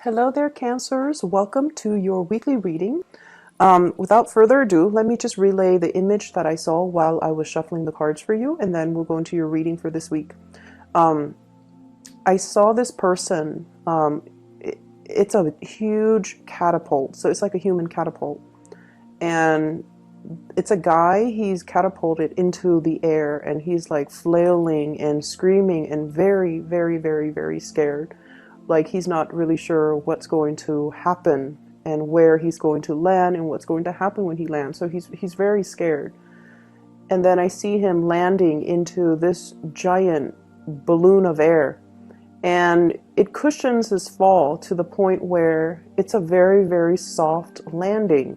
Hello there, Cancers. Welcome to your weekly reading. Without further ado, let me just relay the image that I saw while I was shuffling the cards for you, and then we'll go into your reading for this week. I saw this person. It's a huge catapult, so it's like a human catapult. And it's a guy, he's catapulted into the air, and he's like flailing and screaming and very, very, very, very scared. Like he's not really sure what's going to happen and where he's going to land and what's going to happen when he lands. So he's very scared. And then I see him landing into this giant balloon of air, and it cushions his fall to the point where it's a very, very soft landing.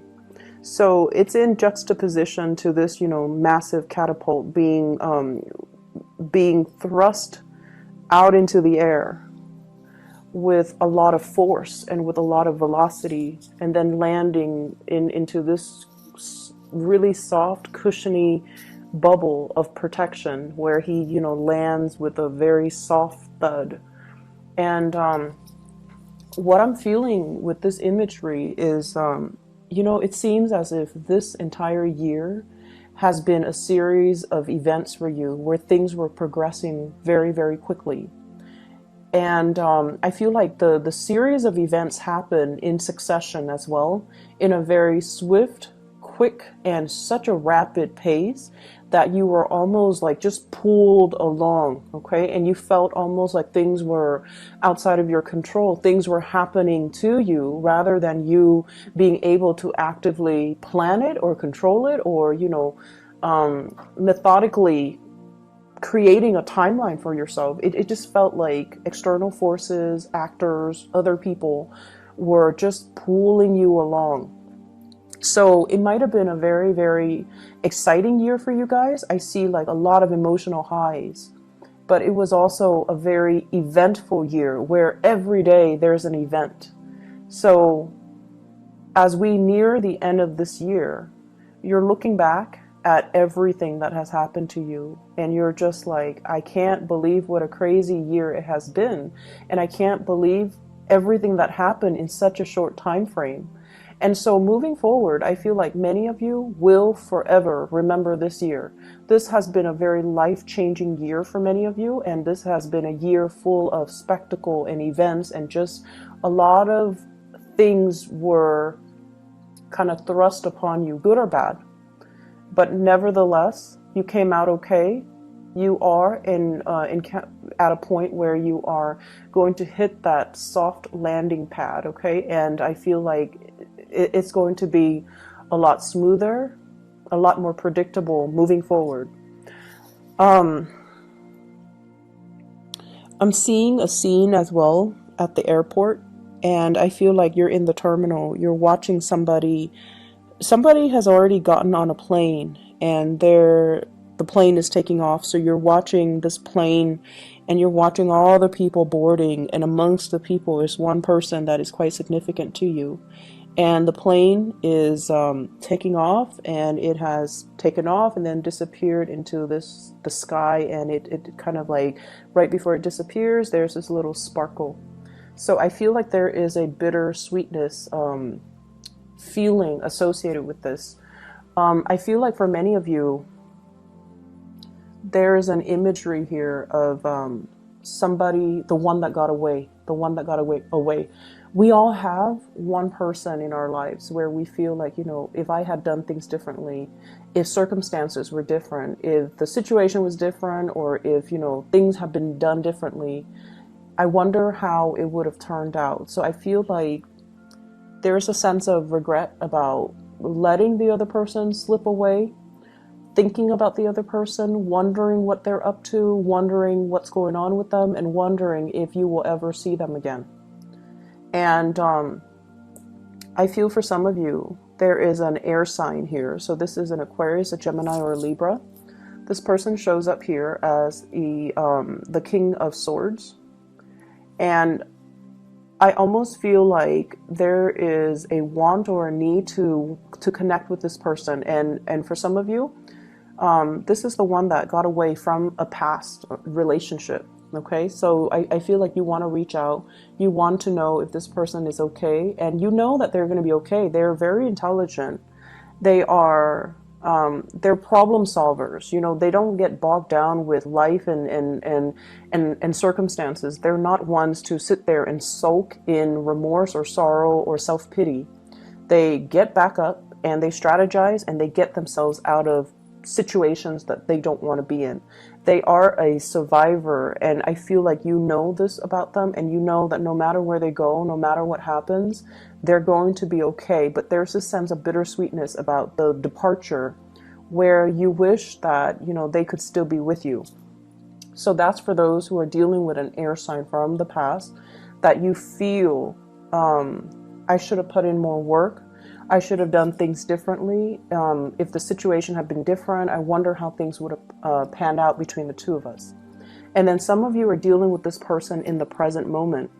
So it's in juxtaposition to this, massive catapult being thrust out into the air with a lot of force and with a lot of velocity, and then landing into this really soft, cushiony bubble of protection where he, lands with a very soft thud. And what I'm feeling with this imagery is, it seems as if this entire year has been a series of events for you where things were progressing very, very quickly. And I feel like the series of events happen in succession as well, in a very swift, quick, and such a rapid pace that you were almost like just pulled along, okay? And you felt almost like things were outside of your control. Things were happening to you rather than you being able to actively plan it or control it or, methodically creating a timeline for yourself. It just felt like external forces, actors, other people were just pulling you along. So it might have been a very, very exciting year for you guys. I see like a lot of emotional highs, but it was also a very eventful year where every day there's an event. So as we near the end of this year, you're looking back at everything that has happened to you, and you're just like, I can't believe what a crazy year it has been, and I can't believe everything that happened in such a short time frame. And so moving forward, I feel like many of you will forever remember this year. This has been a very life-changing year for many of you, and this has been a year full of spectacle and events, and just a lot of things were kind of thrust upon you, good or bad. But nevertheless, you came out okay. You are at a point where you are going to hit that soft landing pad, okay? And I feel like it's going to be a lot smoother, a lot more predictable moving forward. I'm seeing a scene as well at the airport, and I feel like you're in the terminal. You're watching somebody has already gotten on a plane, and the plane is taking off. So you're watching this plane, and you're watching all the people boarding, and amongst the people is one person that is quite significant to you. And the plane is taking off, and it has taken off and then disappeared into the sky, and it kind of like right before it disappears, there's this little sparkle. So I feel like there is a bitter sweetness feeling associated with this. I feel like for many of you, there is an imagery here of somebody, the one that got away. We all have one person in our lives where we feel like, if I had done things differently, if circumstances were different, if the situation was different, or if, things have been done differently, I wonder how it would have turned out. So I feel like there's a sense of regret about letting the other person slip away, thinking about the other person, wondering what they're up to, wondering what's going on with them, and wondering if you will ever see them again. And I feel for some of you, there is an air sign here. So this is an Aquarius, a Gemini, or a Libra. This person shows up here as the King of Swords. And I almost feel like there is a want or a need to connect with this person. And for some of you, this is the one that got away from a past relationship. Okay, so I feel like you want to reach out. You want to know if this person is okay, and you know that they're going to be okay. They're very intelligent. They are they're problem solvers. You know, they don't get bogged down with life and circumstances. They're not ones to sit there and sulk in remorse or sorrow or self-pity. They get back up and they strategize and they get themselves out of situations that they don't want to be in. They are a survivor, and I feel like you know this about them, and you know that no matter where they go, no matter what happens, they're going to be okay. But there's this sense of bittersweetness about the departure where you wish that, you know, they could still be with you. So that's for those who are dealing with an air sign from the past, that you feel, I should have put in more work. I should have done things differently. If the situation had been different, I wonder how things would have panned out between the two of us. And then some of you are dealing with this person in the present moment.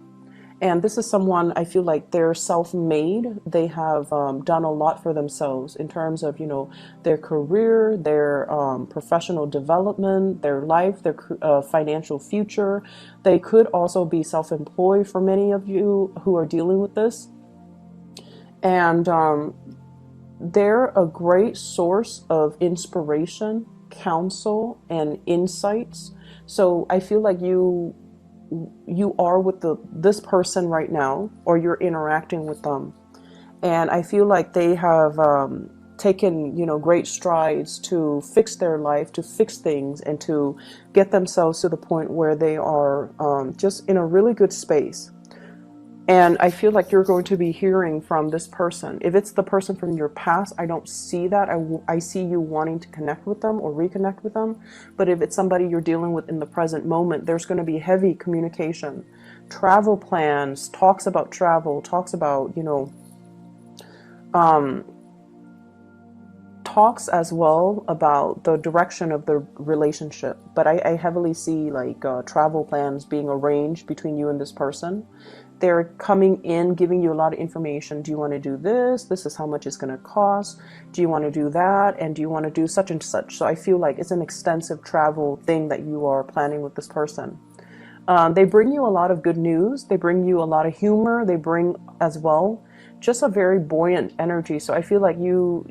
And this is someone, I feel like they're self-made. They have done a lot for themselves in terms of, you know, their career, their professional development, their life, their financial future. They could also be self-employed for many of you who are dealing with this. And they're a great source of inspiration, counsel, and insights. So I feel like you are with this person right now, or you're interacting with them, and I feel like they have taken, you know, great strides to fix their life, to fix things, and to get themselves to the point where they are just in a really good space. And I feel like you're going to be hearing from this person. If it's the person from your past, I don't see that. I see you wanting to connect with them or reconnect with them. But if it's somebody you're dealing with in the present moment, there's going to be heavy communication, travel plans, talks about travel, talks about, you know, talks as well about the direction of the relationship. But I heavily see like travel plans being arranged between you and this person. They're coming in, giving you a lot of information. Do you want to do this? This is how much it's going to cost. Do you want to do that? And do you want to do such and such? So I feel like it's an extensive travel thing that you are planning with this person. They bring you a lot of good news. They bring you a lot of humor. They bring as well just a very buoyant energy. So I feel like you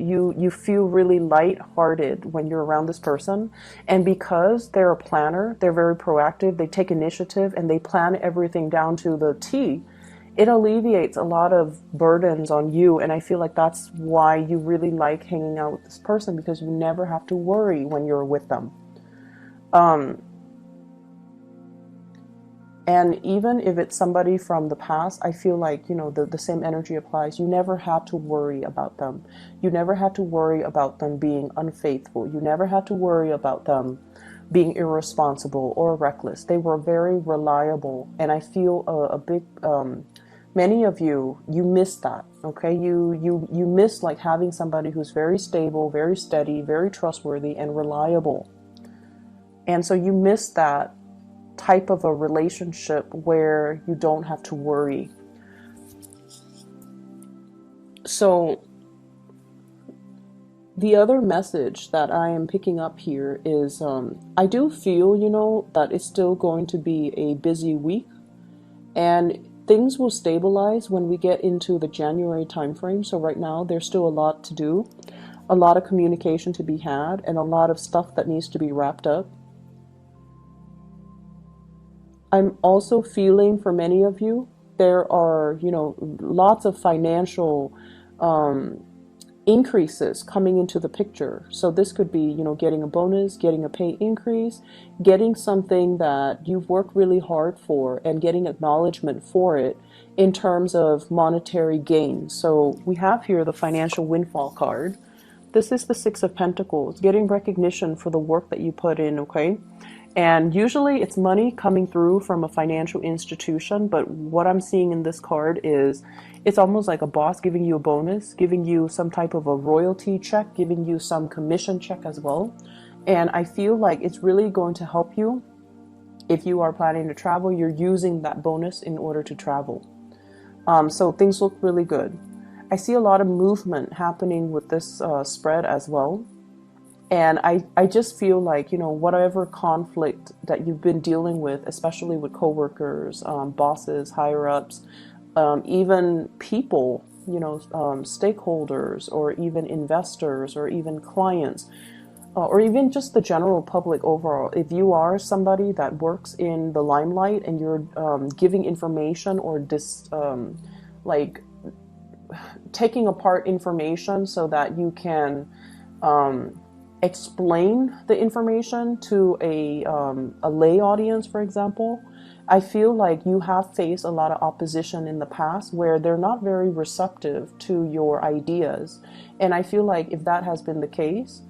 feel really light-hearted when you're around this person. And because they're a planner, they're very proactive, they take initiative, and they plan everything down to the T, it alleviates a lot of burdens on you. And I feel like that's why you really like hanging out with this person, because you never have to worry when you're with them. And even if it's somebody from the past, I feel like, you know, the same energy applies. You never had to worry about them. You never had to worry about them being unfaithful. You never had to worry about them being irresponsible or reckless. They were very reliable. And I feel a big, many of you miss that. Okay. You miss like having somebody who's very stable, very steady, very trustworthy and reliable. And so you miss that type of a relationship where you don't have to worry. So the other message that I am picking up here is I do feel, you know, that it's still going to be a busy week, and things will stabilize when we get into the January timeframe. So right now there's still a lot to do, a lot of communication to be had, and a lot of stuff that needs to be wrapped up. I'm also feeling for many of you, there are, you know, lots of financial increases coming into the picture. So this could be, you know, getting a bonus, getting a pay increase, getting something that you've worked really hard for and getting acknowledgement for it in terms of monetary gain. So we have here the financial windfall card. This is the Six of Pentacles, getting recognition for the work that you put in, okay? And usually it's money coming through from a financial institution, but what I'm seeing in this card is it's almost like a boss giving you a bonus, giving you some type of a royalty check, giving you some commission check as well. And I feel like it's really going to help you. If you are planning to travel, you're using that bonus in order to travel. So things look really good. I see a lot of movement happening with this spread as well. And I just feel like, whatever conflict that you've been dealing with, especially with coworkers, bosses, higher ups, even people, stakeholders, or even investors, or even clients, or even just the general public overall. If you are somebody that works in the limelight and you're giving information or like taking apart information so that you can explain the information to a lay audience, for example, I feel like you have faced a lot of opposition in the past where they're not very receptive to your ideas. And I feel like if that has been the case,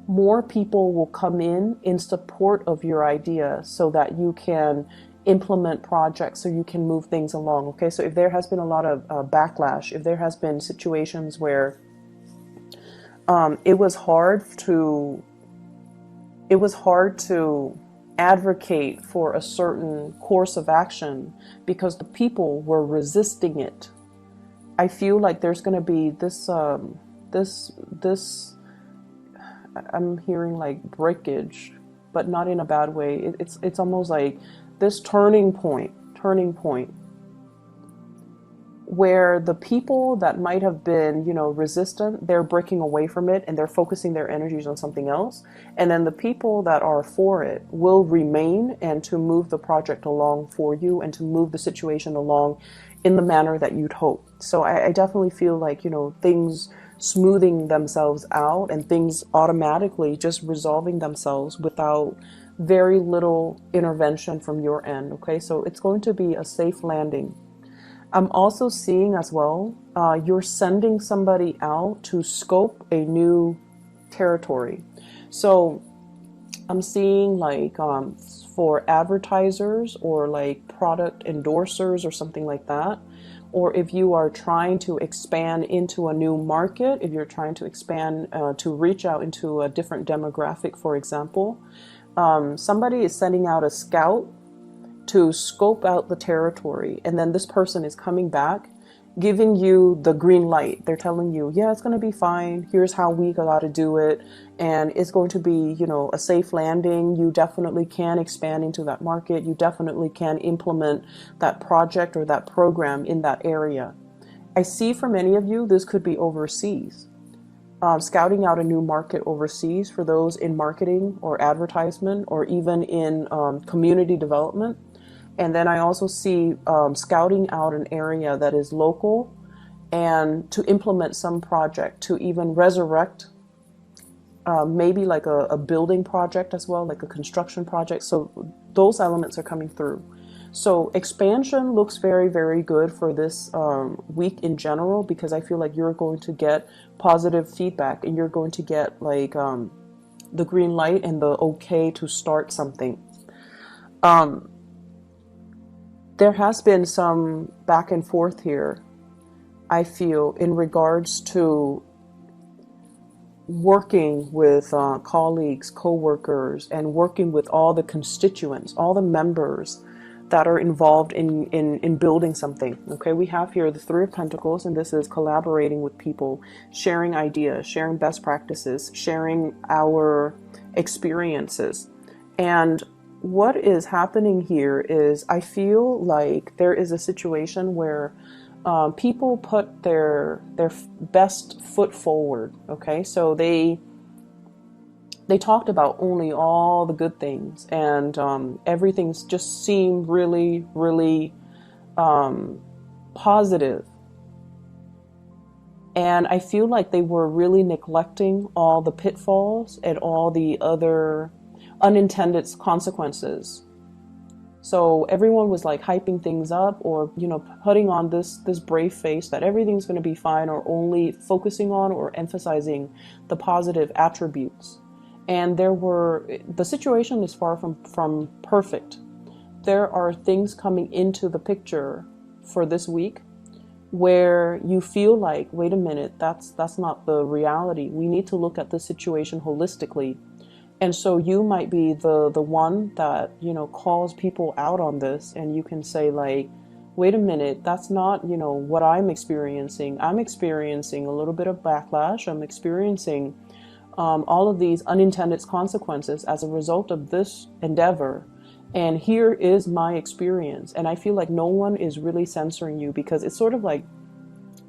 more people will come in support of your idea so that you can implement projects, so you can move things along. Okay, so if there has been a lot of backlash, if there has been situations where it was hard to advocate for a certain course of action because the people were resisting it, I feel like there's going to be this I'm hearing like breakage, but not in a bad way. It's almost like this turning point where the people that might have been, resistant, they're breaking away from it and they're focusing their energies on something else. And then the people that are for it will remain and to move the project along for you and to move the situation along in the manner that you'd hope. So I definitely feel like, things smoothing themselves out and things automatically just resolving themselves without very little intervention from your end. Okay, so it's going to be a safe landing. I'm also seeing as well, you're sending somebody out to scope a new territory. So I'm seeing like for advertisers or like product endorsers or something like that. Or if you are trying to expand into a new market, if you're trying to expand to reach out into a different demographic, for example, somebody is sending out a scout to scope out the territory. And then this person is coming back, giving you the green light. They're telling you, yeah, it's going to be fine. Here's how we got to do it. And it's going to be, a safe landing. You definitely can expand into that market. You definitely can implement that project or that program in that area. I see for many of you, this could be overseas. Scouting out a new market overseas for those in marketing or advertisement or even in community development. And then I also see scouting out an area that is local and to implement some project, to even resurrect maybe like a building project as well, like a construction project. So those elements are coming through. So expansion looks very, very good for this week in general, because I feel like you're going to get positive feedback and you're going to get like the green light and the okay to start something. There has been some back and forth here, I feel, in regards to working with colleagues, co-workers, and working with all the constituents, all the members that are involved in building something. Okay, we have here the Three of Pentacles, and this is collaborating with people, sharing ideas, sharing best practices, sharing our experiences. And what is happening here is I feel like there is a situation where people put their best foot forward. Okay, so they talked about only all the good things, and everything's just seemed really, really positive. And I feel like they were really neglecting all the pitfalls and all the other unintended consequences. So everyone was like hyping things up, or putting on this brave face that everything's going to be fine, or only focusing on or emphasizing the positive attributes. And the situation is far from perfect. There are things coming into the picture for this week where you feel like, wait a minute, that's not the reality. We need to look at the situation holistically. And so you might be the one that, calls people out on this, and you can say like, wait a minute, that's not, what I'm experiencing. I'm experiencing a little bit of backlash. I'm experiencing all of these unintended consequences as a result of this endeavor. And here is my experience. And I feel like no one is really censoring you, because it's sort of like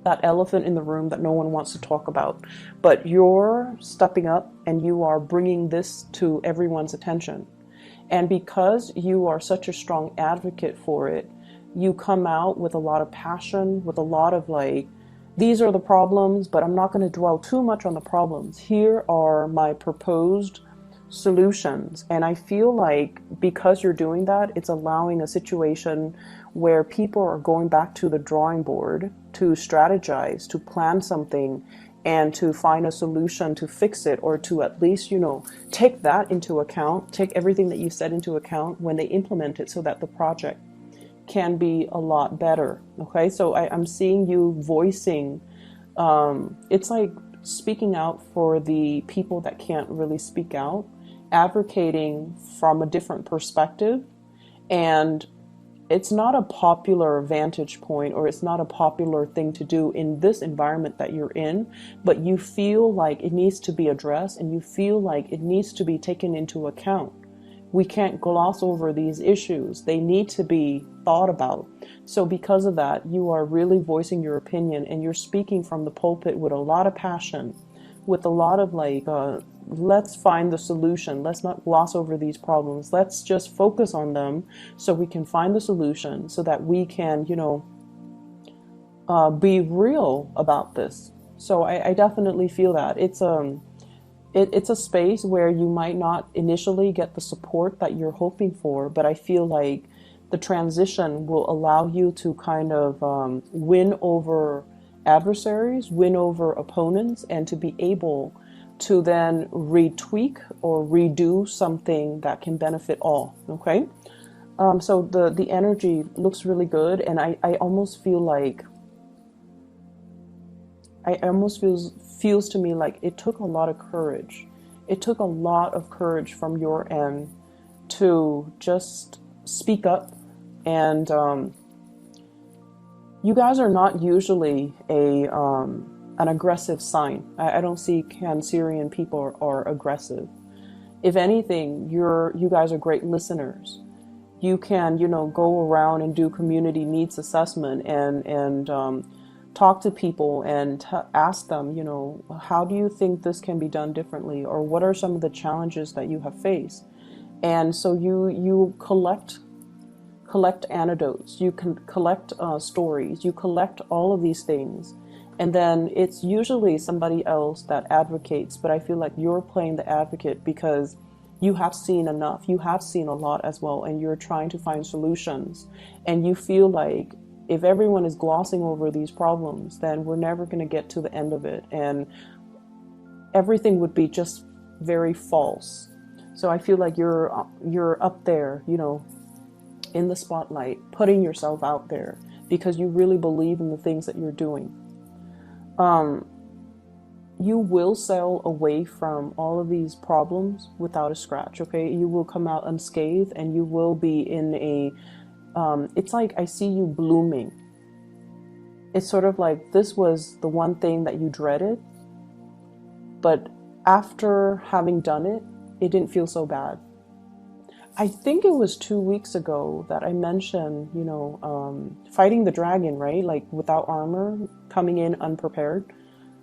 that elephant in the room that no one wants to talk about. But you're stepping up and you are bringing this to everyone's attention. And because you are such a strong advocate for it, you come out with a lot of passion, with a lot of like, these are the problems, but I'm not going to dwell too much on the problems. Here are my proposed solutions. And I feel like because you're doing that, it's allowing a situation where people are going back to the drawing board to strategize, to plan something, and to find a solution to fix it, or to at least, take that into account, take everything that you said into account when they implement it, so that the project can be a lot better. Okay, so I'm seeing you voicing, it's like speaking out for the people that can't really speak out, advocating from a different perspective. And it's not a popular vantage point, or it's not a popular thing to do in this environment that you're in, but you feel like it needs to be addressed, and you feel like it needs to be taken into account. We can't gloss over these issues. They need to be thought about. So because of that, you are really voicing your opinion, and you're speaking from the pulpit with a lot of passion, with a lot of like, let's find the solution. Let's not gloss over these problems. Let's just focus on them so we can find the solution, so that we can, be real about this. So I definitely feel that it's a space where you might not initially get the support that you're hoping for, but I feel like the transition will allow you to kind of win over adversaries, win over opponents, and to be able to then retweak or redo something that can benefit all. Okay, so the energy looks really good, and I almost feel like feels to me like it took a lot of courage. It took a lot of courage from your end to just speak up. And you guys are not usually an aggressive sign. I don't see Cancerian people are aggressive. If anything, you guys are great listeners. You can, go around and do community needs assessment and talk to people and ask them, how do you think this can be done differently? Or what are some of the challenges that you have faced? And so you collect anecdotes, you can collect stories, you collect all of these things. And then it's usually somebody else that advocates, but I feel like you're playing the advocate because you have seen enough, you have seen a lot as well, and you're trying to find solutions. And you feel like if everyone is glossing over these problems, then we're never going to get to the end of it, and everything would be just very false. So I feel like you're up there, in the spotlight, putting yourself out there because you really believe in the things that you're doing. You will sail away from all of these problems without a scratch, okay? You will come out unscathed, and you will be in a it's like I see you blooming. It's sort of like this was the one thing that you dreaded, but after having done it, it didn't feel so bad. I think it was 2 weeks ago that I mentioned, fighting the dragon, right? Like without armor, coming in unprepared.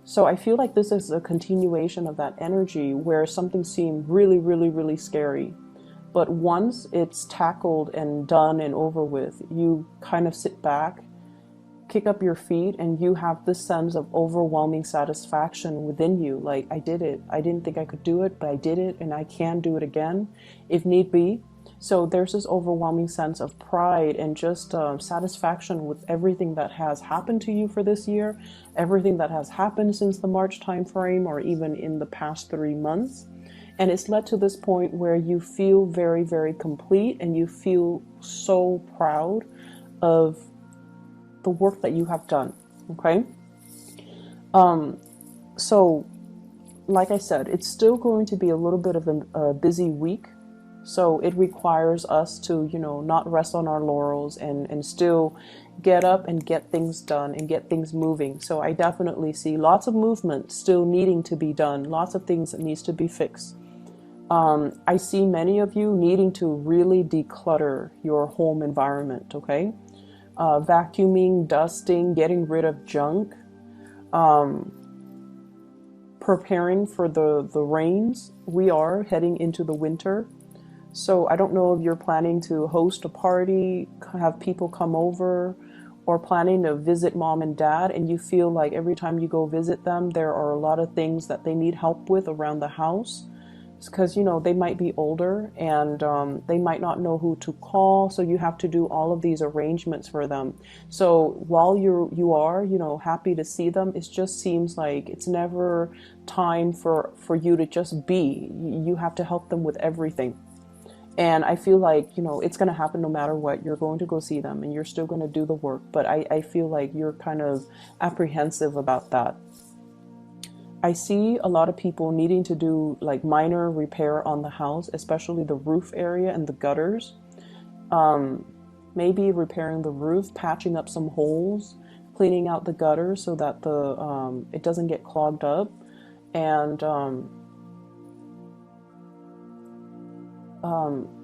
So I feel like this is a continuation of that energy where something seemed really, really, really scary. But once it's tackled and done and over with, you kind of sit back, kick up your feet, and you have this sense of overwhelming satisfaction within you. Like, I did it. I didn't think I could do it, but I did it, and I can do it again if need be. So there's this overwhelming sense of pride and just satisfaction with everything that has happened to you for this year, everything that has happened since the March timeframe, or even in the past 3 months. And it's led to this point where you feel very, very complete, and you feel so proud of the work that you have done. Okay. So like I said, it's still going to be a little bit of a busy week. So it requires us to, not rest on our laurels and still get up and get things done and get things moving. So I definitely see lots of movement still needing to be done, lots of things that needs to be fixed. I see many of you needing to really declutter your home environment, okay? Vacuuming, dusting, getting rid of junk, preparing for the rains. We are heading into the winter. So I don't know if you're planning to host a party, have people come over, or planning to visit mom and dad, and you feel like every time you go visit them, there are a lot of things that they need help with around the house. Because, you know, they might be older and they might not know who to call. So you have to do all of these arrangements for them. So while you are, you know, happy to see them, it just seems like it's never time for you to just be. You have to help them with everything. And I feel like, you know, it's going to happen no matter what. You're going to go see them and you're still going to do the work. But I feel like you're kind of apprehensive about that. I see a lot of people needing to do like minor repair on the house, especially the roof area and the gutters. Maybe repairing the roof, patching up some holes, cleaning out the gutters so that it doesn't get clogged up. And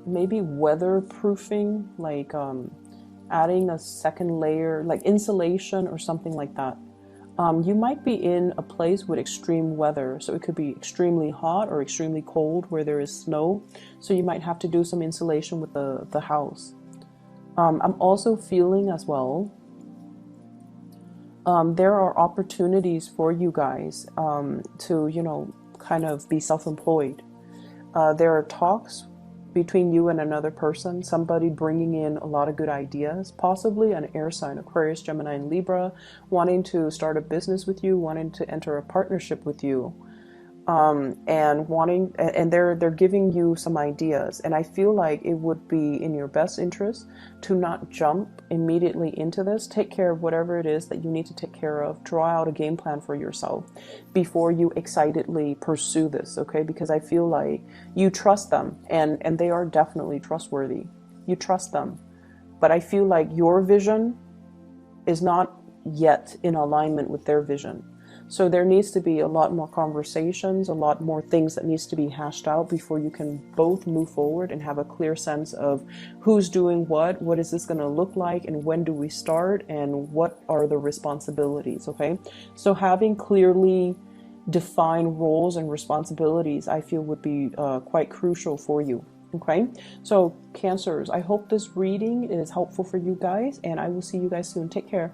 maybe weatherproofing, like adding a second layer, like insulation or something like that. You might be in a place with extreme weather, so it could be extremely hot or extremely cold where there is snow, so you might have to do some insulation with the house. I'm also feeling as well, there are opportunities for you guys to, you know, kind of be self-employed. There are talks between you and another person, somebody bringing in a lot of good ideas, possibly an air sign, Aquarius, Gemini, and Libra, wanting to start a business with you, wanting to enter a partnership with you, and they're giving you some ideas. And I feel like it would be in your best interest to not jump immediately into this. Take care of whatever it is that you need to take care of. Draw out a game plan for yourself before you excitedly pursue this, okay? Because I feel like you trust them, and they are definitely trustworthy. You trust them. But I feel like your vision is not yet in alignment with their vision. So there needs to be a lot more conversations, a lot more things that needs to be hashed out before you can both move forward and have a clear sense of who's doing what is this going to look like, and when do we start, and what are the responsibilities, okay? So having clearly defined roles and responsibilities, I feel, would be quite crucial for you. Okay, so Cancers, I hope this reading is helpful for you guys, and I will see you guys soon. Take care.